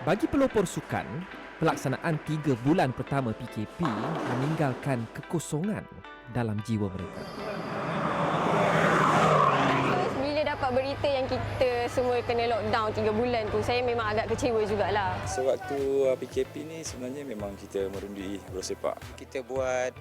Bagi pelopor sukan, pelaksanaan 3 bulan pertama PKP meninggalkan kekosongan dalam jiwa mereka. Bila dapat berita yang kita semua kena lockdown 3 bulan tu, saya memang agak kecewa jugalah. Sewaktu PKP ni sebenarnya memang kita merundui bola sepak. Kita buat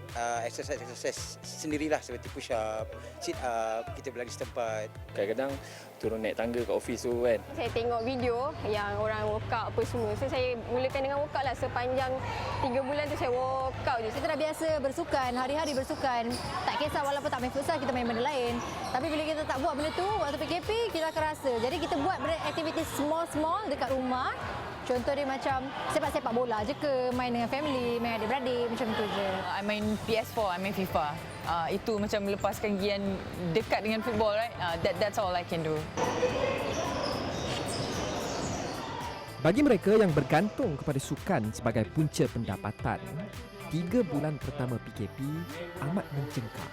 exercise sendirilah seperti push up, sit up, kita berlari setempat. Kadang-kadang turun naik tangga kat office tu kan. Saya tengok video yang orang workout apa semua. So saya mulakan dengan workout lah. Sepanjang 3 bulan tu saya workout je. Kita dah biasa bersukan, hari-hari bersukan. Tak kisah walaupun tak main futsal, kita main benda lain. Tapi bila kita tak buat benda tu, waktu PKP, kita akan rasa. Jadi kita buat aktiviti small-small dekat rumah. Contoh dia macam sepak-sepak bola je ke, main dengan family, main adik-beradik, macam tu je. I main PS4, I main FIFA. Itu macam melepaskan gian dekat dengan football, right? That's all I can do. Bagi mereka yang bergantung kepada sukan sebagai punca pendapatan, 3 bulan pertama PKP amat mencengkam.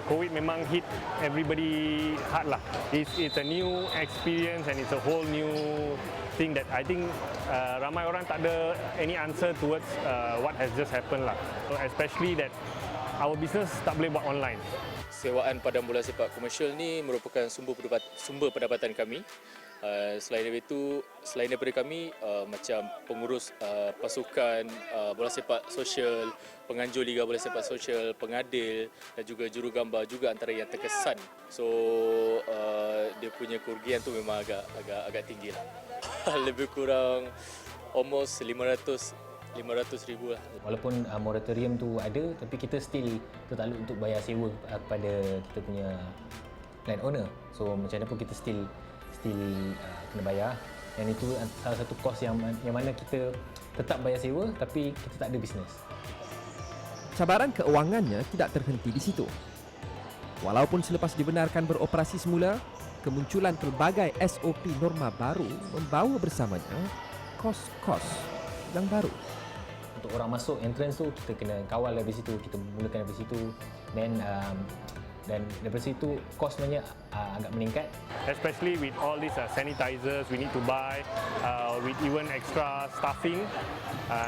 COVID memang hit everybody hard lah. It's a new experience and it's a whole new thing that I think ramai orang tak ada any answer towards what has just happened lah. So especially that our business tak boleh buat online. Sewaan padang bola sepak komersial ni merupakan sumber pendapatan kami. Selain daripada kami, macam pengurus pasukan bola sepak sosial, penganjur Liga Bola Sepak Sosial, pengadil dan juga jurugambar juga antara yang terkesan. So dia punya kerugian tu memang agak tinggi lah. Lebih kurang almost 500 ribu lah. Walaupun moratorium tu ada, tapi kita still tertakluk untuk bayar sewa kepada kita punya landowner. So macam mana pun kita still kena bayar. Dan itu salah satu kos yang mana kita tetap bayar sewa tapi kita tak ada bisnes. Cabaran keuangannya tidak terhenti di situ. Walaupun selepas dibenarkan beroperasi semula, kemunculan pelbagai SOP norma baru membawa bersamanya kos-kos yang baru. Untuk orang masuk entrance tu, kita kena kawal dari situ, kita mulakan dari situ. Dan daripada situ kos sebenarnya agak meningkat. Especially with all these sanitizers we need to buy, with even extra staffing,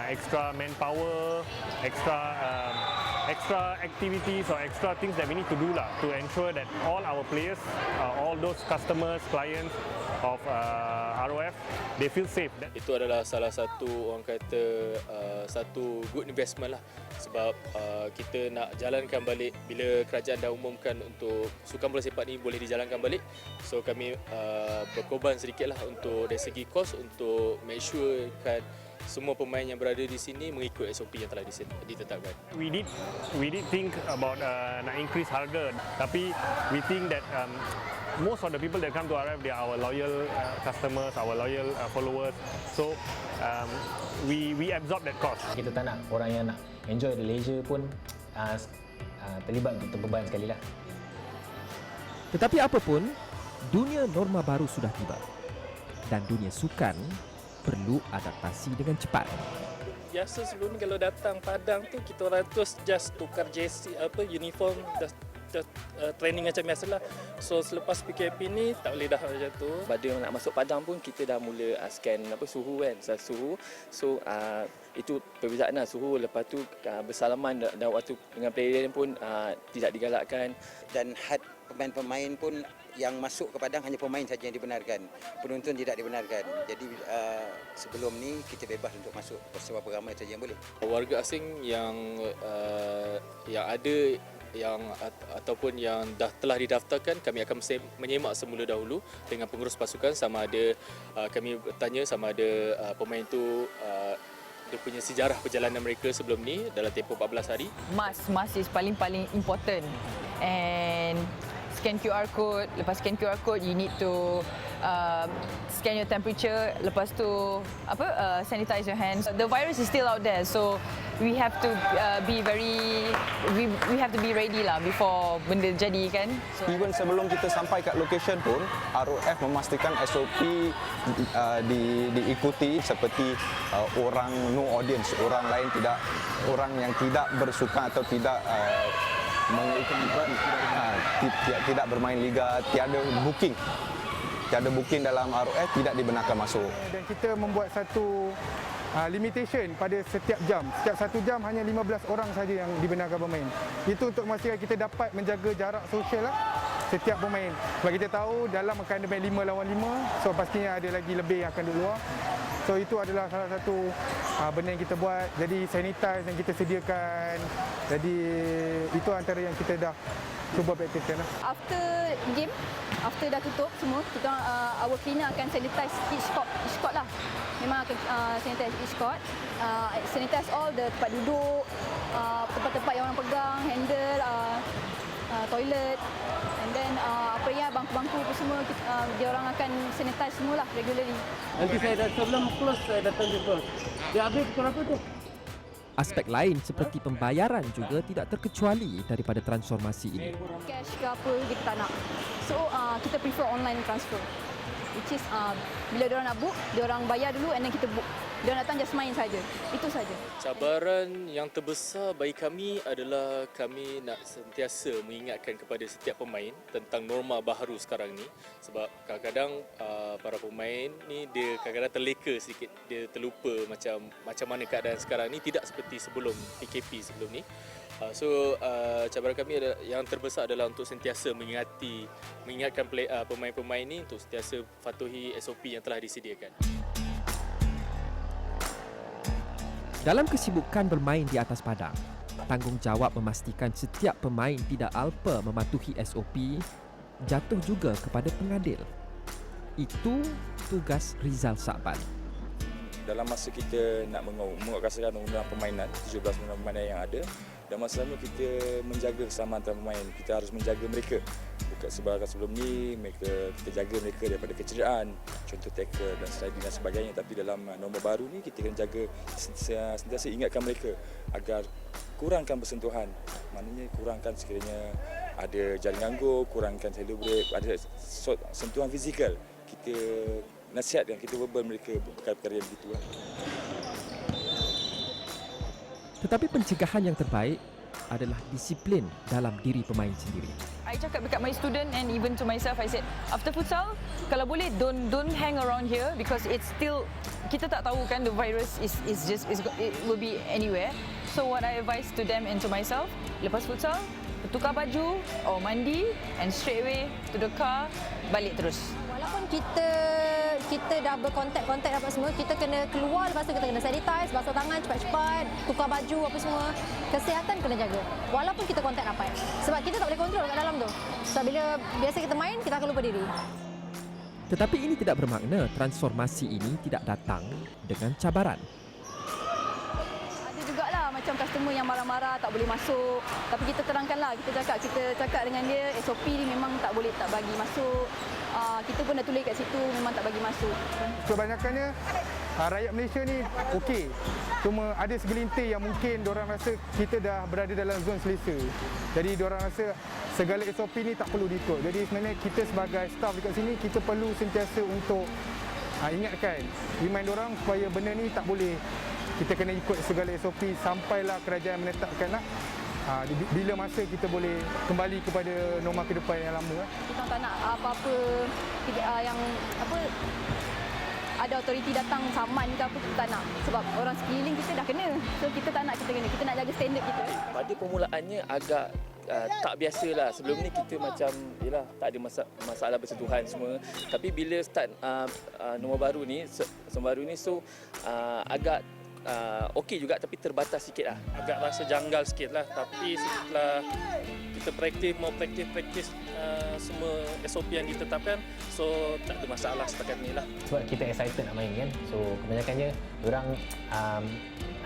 extra manpower, extra activities or extra things that we need to do lah to ensure that all our players, all those customers, clients of ROF, they feel safe. Itu adalah salah satu orang kata satu good investment lah, sebab kita nak jalankan balik bila kerajaan dah umumkan untuk sukan bola sepak ni boleh dijalankan balik. So kami berkorban sedikit lah untuk dari segi kos untuk make sure kan semua pemain yang berada di sini mengikut SOP yang telah ditetapkan. We did think about nak increase harga, tapi we think that most of the people that come to RF, they are our loyal customers, our loyal followers. So we absorb that cost. Kita tak nak orang yang nak enjoy the leisure pun terlibat untuk terbeban sekali lah. Tetapi apapun, dunia norma baru sudah tiba. Dan dunia sukan perlu adaptasi dengan cepat. Biasa sebelum ni kalau datang padang tu kita orang terus just tukar jersey uniform, just training macam biasalah. So selepas PKP ni tak boleh dah macam tu. Pada nak masuk padang pun kita dah mula scan suhu kan, suhu. So itu perbezaan lah suhu. Lepas tu bersalaman dan waktu dengan player pun tidak digalakkan. Dan had pemain-pemain pun yang masuk ke padang hanya pemain saja yang dibenarkan. Penonton tidak dibenarkan. Jadi sebelum ni kita bebas untuk masuk seberapa ramai saja yang boleh. Warga asing yang ada ataupun yang telah didaftarkan, kami akan menyemak semula dahulu dengan pengurus pasukan sama ada kami bertanya sama ada pemain tu dia punya sejarah perjalanan mereka sebelum ni dalam tempoh 14 hari. Mask is paling important. And scan QR code. Lepas scan QR code, you need to scan your temperature. Lepas tu sanitize your hands. The virus is still out there, so we have to be ready lah before benda jadi kan. So, even sebelum kita sampai kat location pun, ROF memastikan SOP diikuti seperti orang no audience, orang yang tidak bersukan atau tidak tidak bermain liga, tiada booking. tiada booking dalam ROF tidak dibenarkan masuk. Dan kita membuat satu limitation pada setiap jam. Setiap 1 jam hanya 15 orang saja yang dibenarkan bermain. Itu untuk memastikan kita dapat menjaga jarak sosial setiap pemain. Sebab kita tahu dalam akan ada main 5 lawan 5, so pastinya ada lagi lebih yang akan duduk luar. So itu adalah salah satu benda yang kita buat. Jadi sanitize yang kita sediakan. Jadi itu antara yang kita dah cuba praktiskan. After game, after dah tutup semua, kita our cleaner akan sanitize each court lah. Memang akan sanitize each court, sanitize all the tempat duduk, tempat-tempat yang orang pegang, handle, toilet, and then apa ya, bangku-bangku apa semua dia orang akan sanitize semualah regularly. Nanti saya sebelum close saya datang jumpa. Dia habis pukul berapa tu? Aspek lain seperti pembayaran juga tidak terkecuali daripada transformasi ini. Cash ke apa kita tak nak. So kita prefer online transfer. Which is bila diorang nak book, diorang bayar dulu and then kita book. Diorang datang just main saja. Itu saja. Cabaran yang terbesar bagi kami adalah kami nak sentiasa mengingatkan kepada setiap pemain tentang norma baharu sekarang ni. Sebab kadang-kadang para pemain ni dia kadang-kadang terleka sedikit. Dia terlupa macam mana keadaan sekarang ni, tidak seperti sebelum PKP sebelum ni. Cabaran kami yang terbesar adalah untuk sentiasa mengingatkan pemain-pemain ni untuk sentiasa patuhi SOP yang telah disediakan. Dalam kesibukan bermain di atas padang, tanggungjawab memastikan setiap pemain tidak alpa mematuhi SOP jatuh juga kepada pengadil. Itu tugas Rizal Sa'ban. Dalam masa kita nak menguatkan undang-undang permainan, 17 undang permainan yang ada, dan masa sama kita menjaga keselamatan antara pemain. Kita harus menjaga mereka. Bukan sebelum ni kita jaga mereka daripada kecederaan, contoh tackle dan sliding dan sebagainya. Tapi dalam norma baru ni kita kena jaga, sentiasa ingatkan mereka agar kurangkan bersentuhan. Maknanya kurangkan sekiranya ada jaring ganggu, kurangkan celebrate, ada sentuhan fizikal. Kita nasihatkan, kita verbal mereka perkara-perkara yang begitu. Tetapi pencegahan yang terbaik adalah disiplin dalam diri pemain sendiri. I cakap dekat my student and even to myself, I said, after futsal, kalau boleh don't hang around here because it's still, kita tak tahu kan the virus it will be anywhere. So what I advise to them and to myself, lepas futsal, tukar baju or mandi and straight away to the car, balik terus. Walaupun kita dah berkontak dapat semua, kita kena keluar, lepas tu kita kena sanitize, basuh tangan cepat-cepat, tukar baju apa semua. Kesihatan kena jaga. Walaupun kita kontak rapat. Sebab kita tak boleh kontrol kat dalam tu. Sebab bila biasa kita main, kita akan lupa diri. Tetapi ini tidak bermakna transformasi ini tidak datang dengan cabaran. Ada jugalah macam customer yang marah-marah tak boleh masuk. Tapi kita terangkanlah, kita cakap dengan dia SOP ni memang tak boleh tak bagi masuk. Kita pun dah tulis kat situ memang tak bagi masuk. Kebanyakannya rakyat Malaysia ni okey. Cuma ada segelintir yang mungkin diorang rasa kita dah berada dalam zon selesa. Jadi diorang rasa segala SOP ni tak perlu diikut. Jadi sebenarnya kita sebagai staff dekat sini, kita perlu sentiasa untuk ingatkan, remind diorang supaya benda ni tak boleh. Kita kena ikut segala SOP sampailah kerajaan menetapkanlah bila masa kita boleh kembali kepada norma kehidupan yang lama. Kita tak nak apa-apa yang ada autoriti datang saman ke apa, kita tak nak. Sebab orang sekeliling kita dah kena. So kita tak nak, kita nak jaga standard kita. Pada permulaannya agak tak biasalah. Sebelum ni kita macam tak ada masalah bersentuhan semua. Tapi bila start norma baru ni so agak okey juga, tapi terbatas sikit lah. Agak rasa janggal sikit lah, tapi setelah kita praktis semua SOP yang ditetapkan, so tak ada masalah setakat ni lah. Sebab kita excited nak main kan, so kebanyakannya orang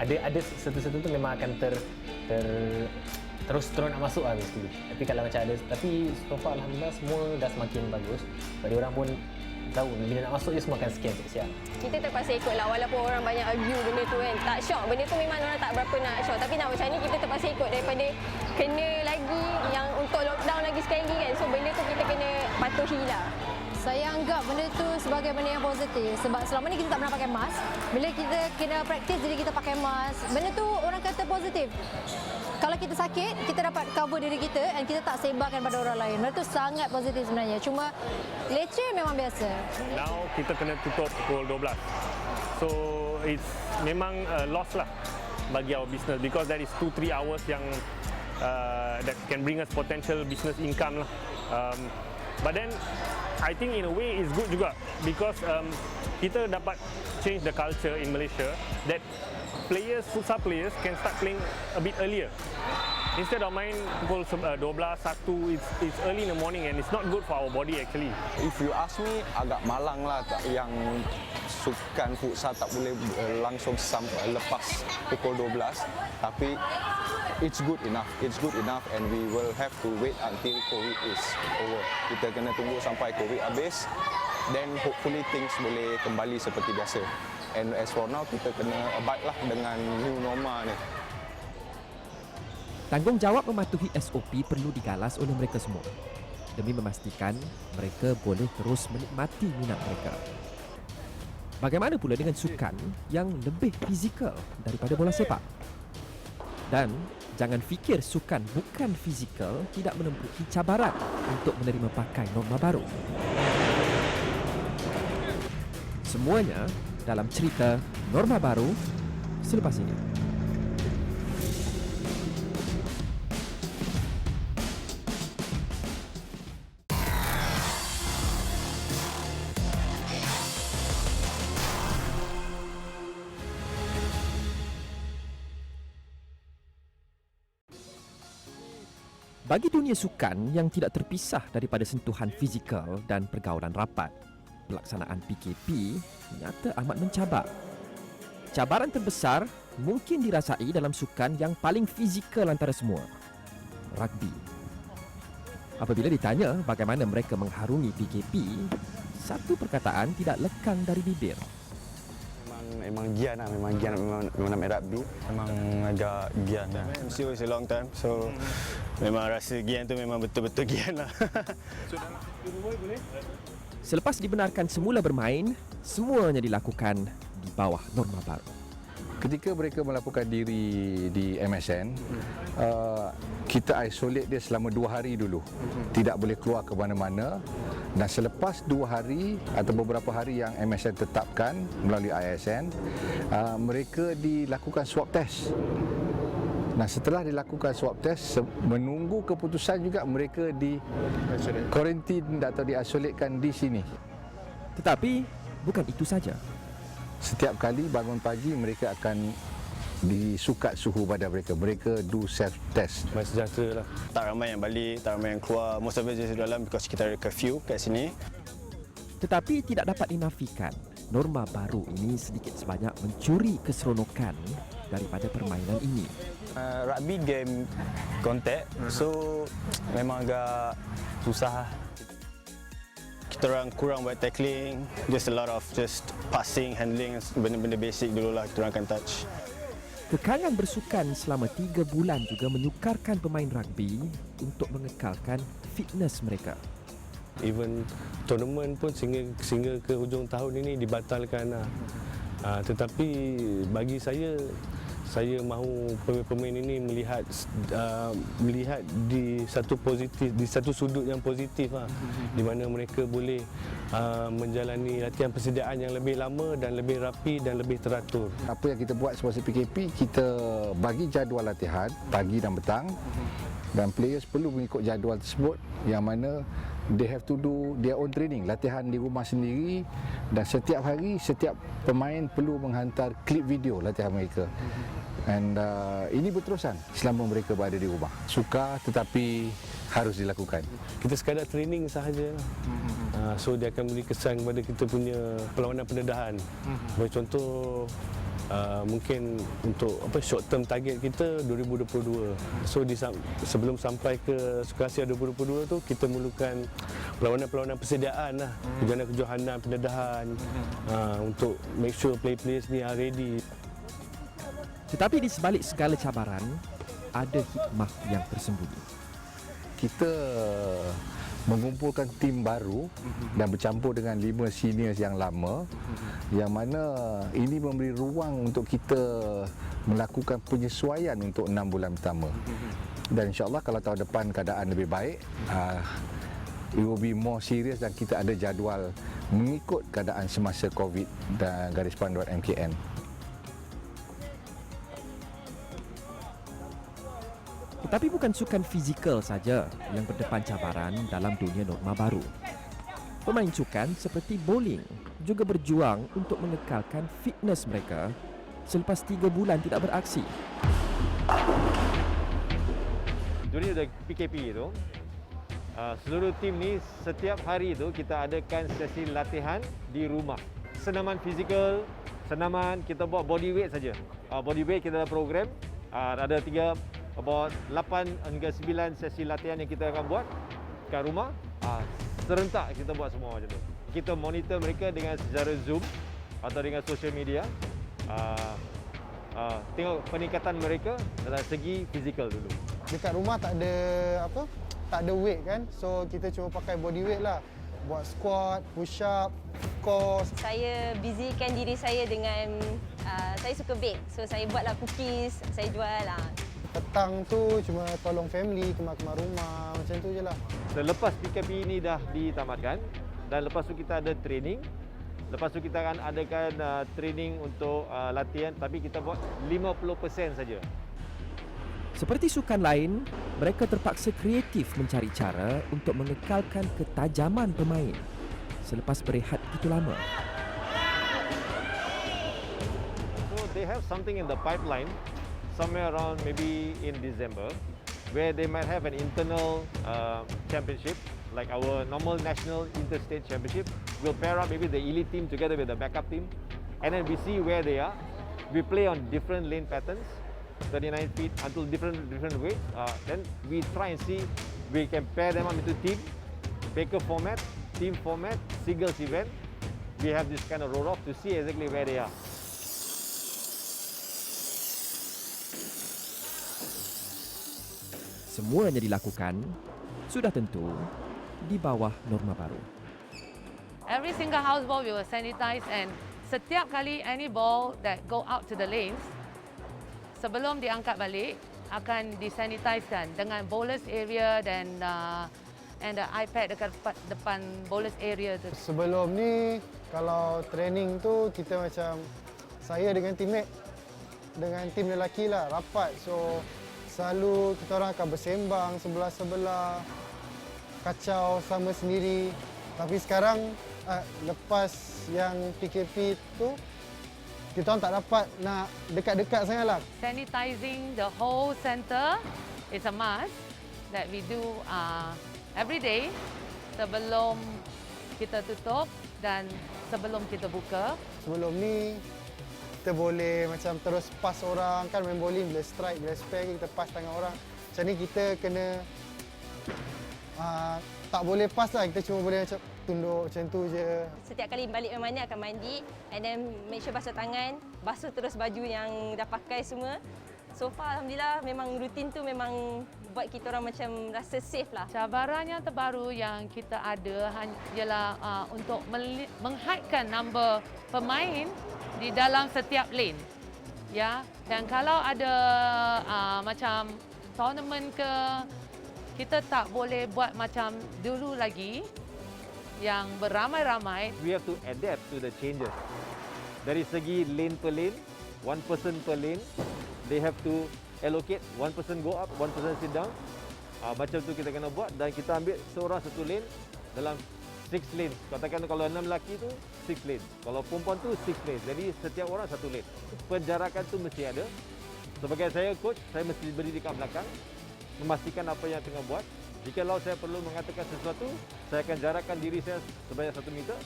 ada satu-satu tu memang akan terus nak masuk lah basically. Tapi kalau macam ada, tapi so far alhamdulillah semua dah semakin bagus. Sebab dia orang pun tahu bila nak masuk je semua akan scan siap. Kita terpaksa ikut lah walaupun orang banyak argue benda tu kan. Tak syok, benda tu memang orang tak berapa nak syok. Tapi nak macam ni kita terpaksa ikut daripada kena lagi yang untuk lockdown lagi sekali kan. So benda tu kita kena patuhi lah. Saya anggap benda tu sebagai benda yang positif sebab selama ni kita tak pernah pakai mask. Bila kita kena praktis jadi kita pakai mask. Benda tu orang kata positif. Kalau kita sakit, kita dapat cover diri kita dan kita tak sebarkan pada orang lain. Benda tu sangat positif sebenarnya. Cuma leceh memang biasa. Now kita kena tutup pukul 12. So it's memang loss lah bagi our business because that is 2-3 hours yang that can bring us potential business income lah. But then I think in a way it's good juga because kita dapat change the culture in Malaysia that futsal players can start playing a bit earlier. Instead of main pukul 12, 1, it's early in the morning and it's not good for our body actually. If you ask me, agak malang lah yang sukan futsal tak boleh langsung sampai lepas pukul 12. Tapi it's good enough. It's good enough and we will have to wait until COVID is over. Kita kena tunggu sampai COVID habis. Then hopefully things boleh kembali seperti biasa. And as for now, kita kena abide lah dengan new normal ni. Tanggungjawab mematuhi SOP perlu digalas oleh mereka semua demi memastikan mereka boleh terus menikmati minat mereka. Bagaimana pula dengan sukan yang lebih fizikal daripada bola sepak? Dan jangan fikir sukan bukan fizikal tidak menempuhi cabaran untuk menerima pakai norma baru. Semuanya dalam cerita Norma Baru selepas ini. Bagi dunia sukan yang tidak terpisah daripada sentuhan fizikal dan pergaulan rapat, pelaksanaan PKP nyata amat mencabar. Cabaran terbesar mungkin dirasai dalam sukan yang paling fizikal antara semua, rugby. Apabila ditanya bagaimana mereka mengharungi PKP, satu perkataan tidak lekang dari bibir. Memang gian lah, memang nak main rugby. Memang agak gian lah. MC was a long time, so memang rasa gian tu memang betul-betul gian lah. Selepas dibenarkan semula bermain, semuanya dilakukan di bawah norma baru. Ketika mereka melaporkan diri di MSN, kita isolate dia selama 2 hari dulu. Tidak boleh keluar ke mana-mana. Dan selepas 2 hari atau beberapa hari yang MSN tetapkan melalui ISN, mereka dilakukan swab test. Nah, setelah dilakukan swab test, menunggu keputusan juga mereka di kuarantin atau diisolatkan di sini. Tetapi bukan itu saja. Setiap kali bangun pagi mereka akan disukat suhu badan mereka. Mereka do self test. Masih sejahtera lah. Tak ramai yang balik, tak ramai yang keluar. Most of us di dalam because kita ada curfew kat sini. Tetapi tidak dapat dinafikan, norma baru ini sedikit sebanyak mencuri keseronokan daripada permainan ini. Rugby game contact, so memang agak susah. Kita orang kurang buat tackling, just a lot of just passing, handling, benda-benda basic dululah kita orang akan touch. Kekangan bersukan selama 3 bulan juga menyukarkan pemain rugby untuk mengekalkan fitness mereka. Even tournament pun sehingga ke hujung tahun ini dibatalkan lah. Tetapi bagi saya mahu pemain-pemain ini melihat di satu positif, di satu sudut yang positif lah, di mana mereka boleh menjalani latihan persediaan yang lebih lama dan lebih rapi dan lebih teratur. Apa yang kita buat semasa PKP, kita bagi jadual latihan pagi dan petang, dan players perlu mengikut jadual tersebut, yang mana they have to do their own training, latihan di rumah sendiri, dan setiap hari setiap pemain perlu menghantar klip video latihan mereka. And ini berterusan selama mereka berada di rumah. Sukar tetapi harus dilakukan. Kita sekadar training sahaja. So dia akan beri kesan kepada kita punya perlawanan pendedahan. Bagi contoh, mungkin untuk short term target kita 2022. So sebelum sampai ke Sukan Asia 2022 tu, kita memerlukan perlawanan-perlawanan persediaan lah, kejohanan pendedahan, untuk make sure players ni are ready. Tetapi di sebalik segala cabaran, ada hikmah yang tersembunyi. Kita mengumpulkan tim baru dan bercampur dengan 5 seniors yang lama, yang mana ini memberi ruang untuk kita melakukan penyesuaian untuk 6 bulan pertama. Dan insyaAllah kalau tahun depan keadaan lebih baik, it will be more serious dan kita ada jadual mengikut keadaan semasa COVID dan garis panduan MKN. Tetapi bukan sukan fizikal saja yang berdepan cabaran dalam dunia norma baru. Pemain sukan seperti bowling juga berjuang untuk mengekalkan fitness mereka selepas 3 bulan tidak beraksi. During the PKP itu, seluruh tim ni setiap hari itu kita adakan sesi latihan di rumah. Senaman fizikal, senaman kita buat body weight saja. Body weight kita ada program, ada 8 hingga 9 sesi latihan yang kita akan buat kat rumah. Serentak kita buat semua macam tu. Kita monitor mereka dengan secara Zoom atau dengan social media. Tengok peningkatan mereka dalam segi fizikal dulu. Dekat rumah tak ada weight kan, so kita cuma pakai body weight lah, buat squat, push up, core. Saya busykan diri saya dengan saya suka bake, so saya buatlah cookies, saya jual lah. Petang tu cuma tolong family, kemas-kemas rumah, macam tu je lah. Selepas PKP ini dah ditamatkan dan lepas tu kita ada training. Lepas tu kita akan adakan training untuk latihan, tapi kita buat 50% saja. Seperti sukan lain, mereka terpaksa kreatif mencari cara untuk mengekalkan ketajaman pemain selepas berehat begitu lama. So they have something in the pipeline somewhere around maybe in December where they might have an internal championship like our normal national interstate championship. We'll pair up maybe the elite team together with the backup team and then we see where they are. We play on different lane patterns, 39 feet until different weights. Then we try and see we can pair them up into team, Baker format, team format, singles event. We have this kind of roll off to see exactly where they are. Semuanya dilakukan sudah tentu di bawah norma baru. Every single house ball we will sanitize, and setiap kali any ball that go out to the lanes, sebelum diangkat balik akan disanitizekan dengan bowlers area dan the iPad dekat depan bowlers area tu. Sebelum ni kalau training tu kita macam saya dengan teammate dengan tim lelaki lah rapat, so selalu kita orang akan bersembang sebelah-sebelah, kacau sama sendiri. Tapi sekarang lepas yang PKP tu kita orang tak dapat nak dekat-dekat sangatlah. Sanitizing the whole centre is a must that we do every day sebelum kita tutup dan sebelum kita buka. Sebelum ni kita boleh macam terus pass orang kan, main bowling bila strike, bila spare kita pass tangan orang. Macam ni kita kena tak boleh pass lah, kita cuma boleh macam tunduk macam tu je. Setiap kali balik main mana akan mandi and then make sure basuh tangan, basuh terus baju yang dah pakai semua. So far alhamdulillah memang rutin tu memang buat kita orang macam rasa safe lah. Cabaran yang terbaru yang kita ada ialah untuk menghaidkan number pemain di dalam setiap lane. Ya, dan kalau ada macam tournament ke, kita tak boleh buat macam dulu lagi yang beramai-ramai. We have to adapt to the changes. Dari segi lane per lane, one person per lane, they have to allocate, one person go up, one person sit down. Macam tu kita kena buat dan kita ambil seorang satu lane dalam 6 lane. Katakan kalau 6 lelaki tu 6 lane. Kalau perempuan tu 6 lane. Jadi setiap orang satu lane. Penjarakan tu mesti ada. Sebagai saya coach, saya mesti berdiri dekat belakang memastikan apa yang tengah buat. Jikalau saya perlu mengatakan sesuatu, saya akan jarakkan diri saya sebanyak 1 meter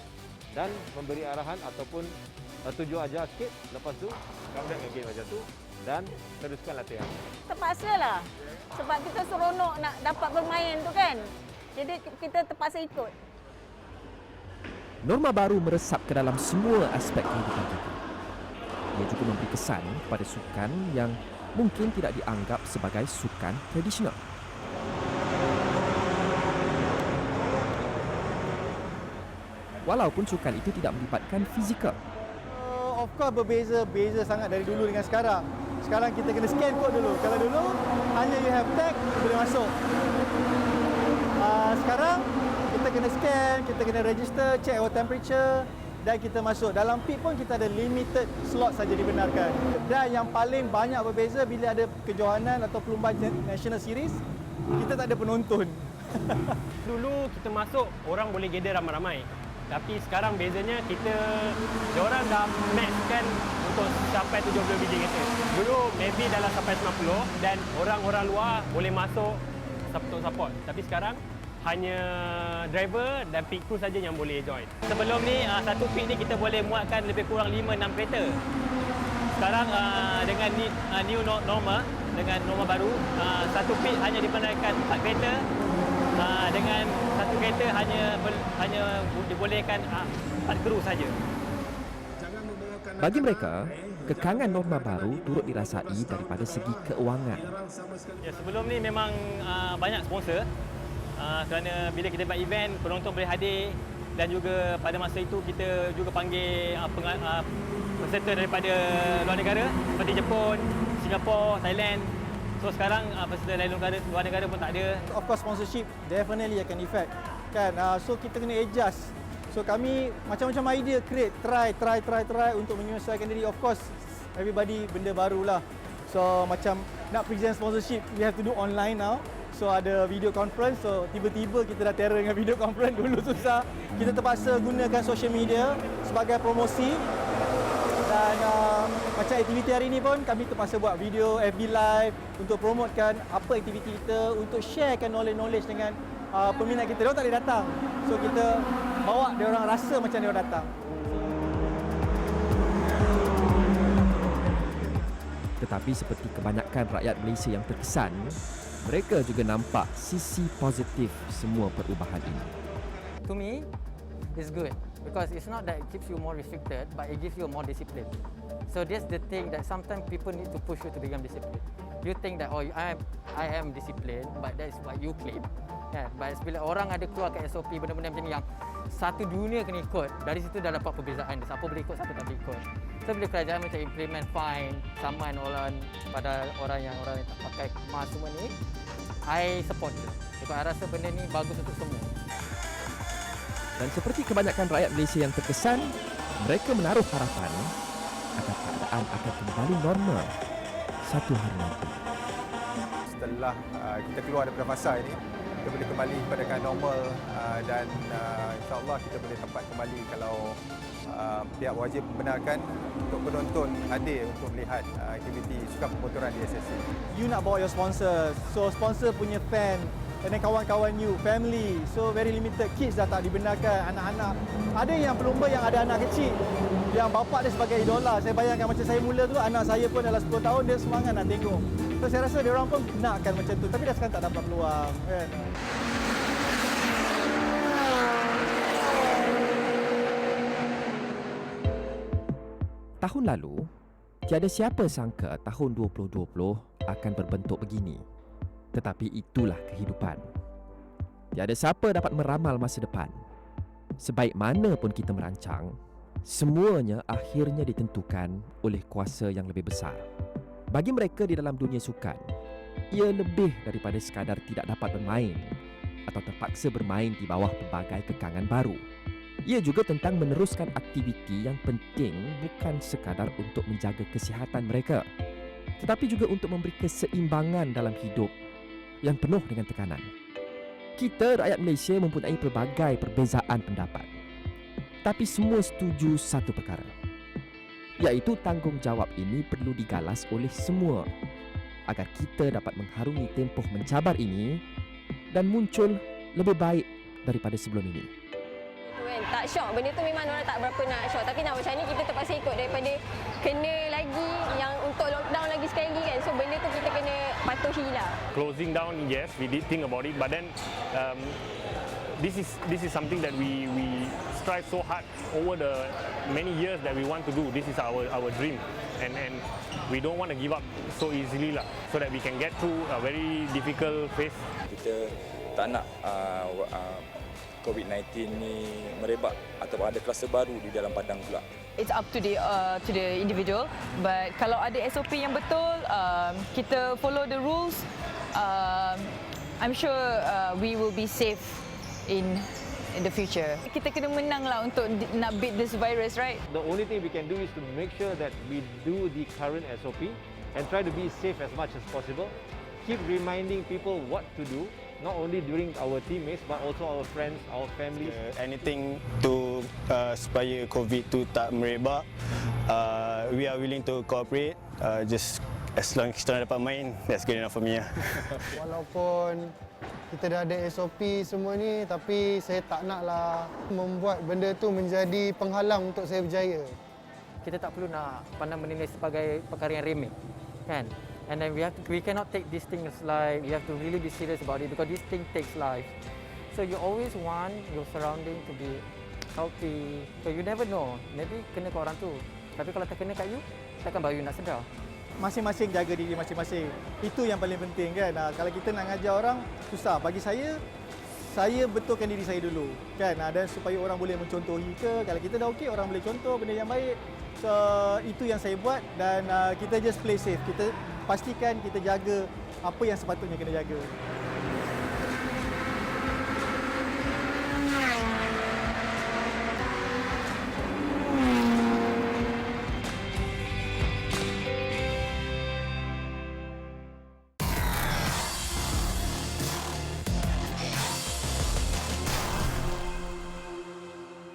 dan memberi arahan ataupun tunjuk ajar sikit. Lepas tu, come back again macam tu dan teruskan latihan. Terpaksa lah. Sebab kita seronok nak dapat bermain tu kan. Jadi kita terpaksa ikut. Norma baru meresap ke dalam semua aspek kehidupan kita. Ia juga memberi kesan kepada sukan yang mungkin tidak dianggap sebagai sukan tradisional. walaupun sukan itu tidak melibatkan fizikal. Of course beza sangat dari dulu dengan sekarang. Sekarang kita kena scan kod dulu. Kalau dulu hanya you have tag boleh masuk. Sekarang kita kena scan, kita kena register, check our temperature dan kita masuk. Dalam pit pun kita ada limited slot saja dibenarkan. Dan yang paling banyak berbeza bila ada kejohanan atau perlumbaan National Series, kita tak ada penonton. Dulu kita masuk, orang boleh gather ramai-ramai. Tapi sekarang bezanya diorang dah maxkan untuk sampai 70 biji kereta. Dulu maybe dalam sampai 90 dan orang-orang luar boleh masuk support. Tapi sekarang hanya driver dan pit crew saja yang boleh join. Sebelum ni satu pit ni kita boleh muatkan lebih kurang 5-6 kereta. Sekarang dengan new normal, dengan norma baru, satu pit hanya dibenarkan 4 kereta. Dengan satu kereta hanya dibolehkan 4 kru saja. Bagi mereka, kekangan norma baru turut dirasai daripada segi keuangan. Ya, sebelum ni memang banyak sponsor kerana bila kita buat event, penonton boleh hadir dan juga pada masa itu kita juga panggil peserta daripada luar negara seperti Jepun, Singapura, Thailand. So sekarang peserta dari luar negara pun tak ada. Of course sponsorship definitely akan effect kan. So kita kena adjust. So kami macam-macam idea create, try untuk menyesuaikan diri. Of course everybody benda barulah. So macam nak present sponsorship we have to do online now. So ada video conference, so tiba-tiba kita dah terror dengan video conference. Dulu susah. Kita terpaksa gunakan social media sebagai promosi. Dan macam aktiviti hari ini pun kami terpaksa buat video FB Live untuk promotekan apa aktiviti kita, untuk sharekan knowledge dengan peminat kita. Diorang tak boleh datang. So kita bawa diorang rasa macam diorang datang. Tetapi seperti kebanyakan rakyat Malaysia yang terkesan, mereka juga nampak sisi positif semua perubahan ini. To me, it's good. Because it's not that it keeps you more restricted, but it gives you more discipline. So that's the thing that sometimes people need to push you to become disciplined. You think that I am disciplined, but that's what you claim. Yeah, but bila orang ada keluar ke SOP benda-benda macam ni yang satu dunia kena ikut, dari situ dah dapat perbezaan. Siapa boleh ikut, siapa tak boleh ikut. So bila kerajaan macam implement fine, saman orang pada orang yang tak pakai mask semua ni, I support it. Because I rasa benda ni bagus untuk semua. Dan seperti kebanyakan rakyat Malaysia yang terkesan, mereka menaruh harapan agar keadaan akan kembali normal satu hari nanti. Setelah kita keluar daripada fasa ini, kita boleh kembali kepada keadaan normal dan insyaAllah kita boleh tempat kembali kalau pihak wajib membenarkan untuk penonton hadir untuk melihat aktiviti sukan pemotoran di SSC. You nak bawa your sponsor, so sponsor punya fan, dan kawan-kawan you, family. So very limited. Kids dah tak dibenarkan, anak-anak. Ada yang pelumba yang ada anak kecil, yang bapa dia sebagai idola. Saya bayangkan macam saya mula tu, anak saya pun dalam 10 tahun, dia semangat nak tengok. So saya rasa dia orang pun nakkan macam tu. Tapi dah sekarang tak dapat peluang. Kan? Tahun lalu, tiada siapa sangka tahun 2020 akan berbentuk begini. Tetapi itulah kehidupan. Tiada siapa dapat meramal masa depan. Sebaik mana pun kita merancang, semuanya akhirnya ditentukan oleh kuasa yang lebih besar. Bagi mereka di dalam dunia sukan, ia lebih daripada sekadar tidak dapat bermain atau terpaksa bermain di bawah pelbagai kekangan baru. Ia juga tentang meneruskan aktiviti yang penting bukan sekadar untuk menjaga kesihatan mereka, tetapi juga untuk memberi keseimbangan dalam hidup yang penuh dengan tekanan. Kita rakyat Malaysia mempunyai pelbagai perbezaan pendapat, tapi semua setuju satu perkara, iaitu tanggungjawab ini perlu digalas oleh semua agar kita dapat mengharungi tempoh mencabar ini dan muncul lebih baik daripada sebelum ini. Tak syok, benda tu memang orang tak berapa nak syok, tapi nak macam ni kita terpaksa ikut daripada kena lagi yang untuk lockdown lagi sekali lagi kan. So benda tu kita kena patuhi lah. Closing down, yes, we did think about it, but then this is something that we strive so hard over the many years that we want to do. This is our dream, and we don't want to give up so easily lah, so that we can get through a very difficult phase. Kita tak nak COVID-19 ni merebak atau ada kluster baru di dalam Padang pula. It's up to the individual, but kalau ada SOP yang betul, kita follow the rules, I'm sure we will be safe in the future. Kita kena menang lah untuk nak beat this virus, right? The only thing we can do is to make sure that we do the current SOP and try to be safe as much as possible. Keep reminding people what to do, not only during our teammates but also our friends, our families. Anything to supaya COVID tu tak merebak, we are willing to cooperate. Just as long as kita dapat main, that's good enough for me. Walaupun kita dah ada SOP semua ni, tapi saya tak naklah membuat benda tu menjadi penghalang untuk saya berjaya. Kita tak perlu nak pandang benda ni sebagai perkara yang remeh, kan? And then we cannot take these things like we have to really be serious about it because this thing takes life. So you always want your surrounding to be healthy. So you never know, maybe kena ke orang tu. Tapi kalau tak kena kat you, takkan baru you nak sedar. Masing-masing jaga diri masing-masing. Itu yang paling penting kan. Kalau kita nak ngajar orang, susah. Bagi saya betulkan diri saya dulu kan. Dan supaya orang boleh mencontohi ke. Kalau kita dah okey, orang boleh contoh benda yang baik. So itu yang saya buat dan kita just play safe. Kita pastikan kita jaga apa yang sepatutnya kena jaga.